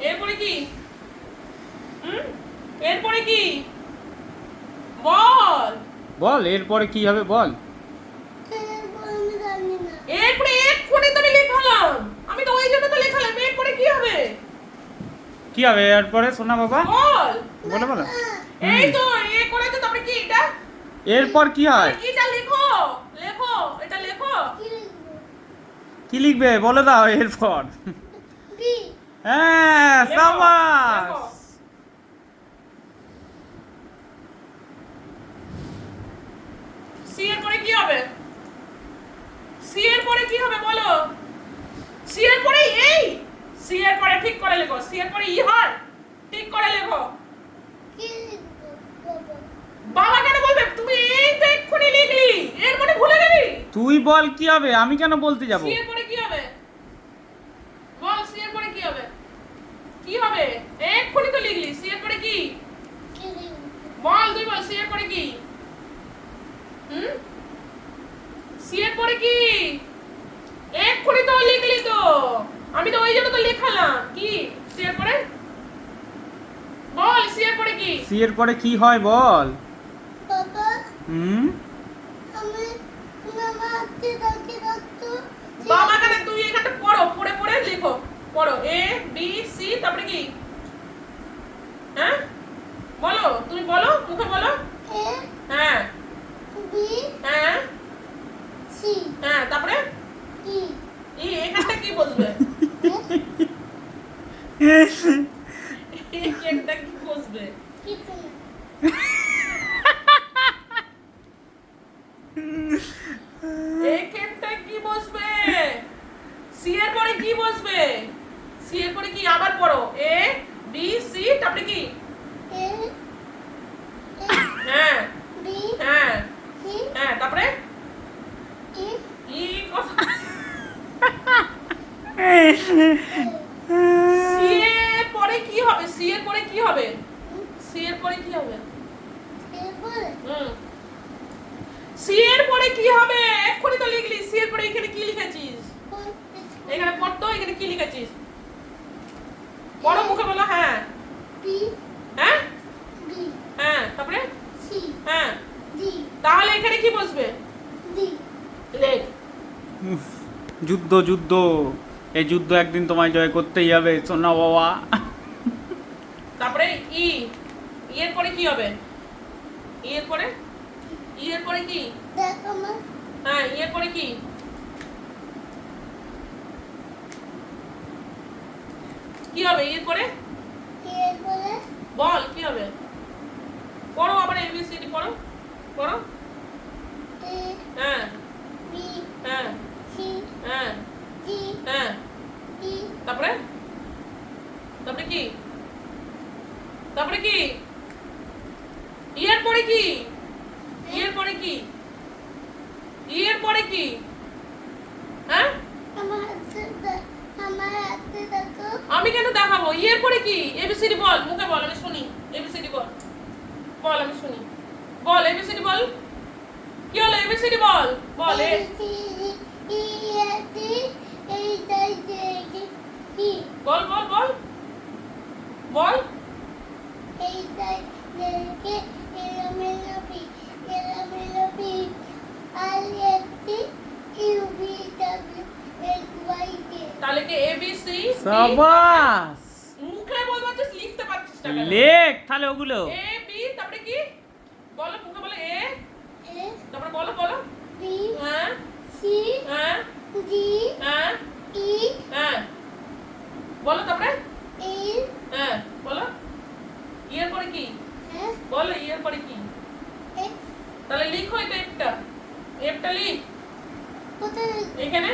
এরপরে কি? এরপরে কি? বল বল এরপরে কি হবে বল। এরপরে এক্ষুনি তো আমি লেখালাম, আমি তো ওই জন্য তো লেখালাম। এরপরে কি হবে? কি হবে এরপরে সোনা বাবা? বল। বলো বলো। এই তো এ করেছে, তারপরে কি এটা? এরপর কি হয়? এটা লেখো, লেখো, এটা লেখো। কি লিখবে বলে দাও এরপর। হ্যাঁ লেখো, সাবাস। লেখো। সি এর পরে কি হবে? সি এর পরে কি হবে বলো? সি এর পরে এই, সি এর পরে ঠিক করে লেখো। সি এর পরে ই হয়, ঠিক করে লেখো। বাবা কেন বলবে? তুমি এই তো এক্ষুনি লিখলি, এর মানে ভুলে গেলি? তুই বল কি হবে, আমি কেন বলতে যাব? সি এর পরে কি হবে বল? সি এর পরে কি হবে? কি হবে? এক্ষুনি তো লিখলি। সি এর পরে কি বল? তুই বল সি এর পরে কি? সি এর পরে কি? এক্ষুনি তো লিখলি তো, আমি তো ওই জন্য তো লেখালাম। কি সি এর পরে? বল সি এর পরে কি? সি এর পরে কি হয় বল। বাবা হুম আমি মামা আজকে ডাকি ডাকতো বাবা কেন? তুই এখানটা পড়ো, পড়ে পড়ে লিখো। পড়ো এ বি সি, তারপরে কি? হ্যাঁ বলো, তুমি বলো, মুখে বলো। এ হ্যাঁ বি হ্যাঁ সি হ্যাঁ, তারপরে ই ই এখানটা কি বসবে? এখানটা কি বসবে? কিছু না এখানটা কি বসবে? সি এর পরে কি বসবে? সি এর পরে কি? আবার পড়ো এ বি সি, তারপরে কি? এ হ্যাঁ বি হ্যাঁ সি হ্যাঁ, তারপরে ই ই কথা। সি এর পরে কি হবে? সি এর পরে কি হবে? সি এর পরে কি হবে? এরপরে সি এর পরে কি হবে? এক্ষুনি তো লিখলি। সি এর পরে এখানে কি লিখেছিস? এখানে পড়তো, এখানে কি লিখেছিস? বড় মুখে বলো। হ্যাঁ বি হ্যাঁ বি হ্যাঁ, তারপরে সি হ্যাঁ, ডি তাহলে এখানে কি বসবে? ডি লেখ। উফ, যুদ্ধ যুদ্ধ, এই যুদ্ধ একদিন তোমায় জয় করতেই হবে সোনা বাবা। তারপরে ই, ই এর পরে কি হবে? ই এর পরে, ই এর পরে কি? দেখো মা হ্যাঁ, ই এর পরে কি? কি হবে ই এর পরে? এরপরে বল কি হবে? পড়ো আবার এ বি সি ডি পড়ো, পড়ো। এ হ্যাঁ বি হ্যাঁ সি হ্যাঁ ডি হ্যাঁ, ই তারপরে তারপরে কি? তারপরে কি? ই এর পরে কি? ই এর পরে কি? ই এর পরে কি? হ্যাঁ, আমার হাতে দেখো আমি কেন দেখাবো? ই এর পরে কি? এবিসিডি বল, মুখে বল, আমি শুনি। এবিসিডি বল, বল আমি শুনি। বল এবিসিডি বল। কি হলো? এবিসিডি বল, বল এ। বল বল বল বল। তাহলে কি এ বি সি? সাবাস। মুখে বলতে পারছিস, লিখতে পারছিস না কেন? লেখ তাহলে ওগুলো। এ বি, তারপরে কি? বলো মুখে বলো এ, তারপরে বলো বলো। হ্যাঁ হ্যাঁ হ্যাঁ হ্যাঁ, বলো তারপরে। হ্যাঁ বলো। ই এর পরে কি? বলো ই এর পরে কি? তাহলে লিখো এটা, একটা এফটা লিখ এখানে।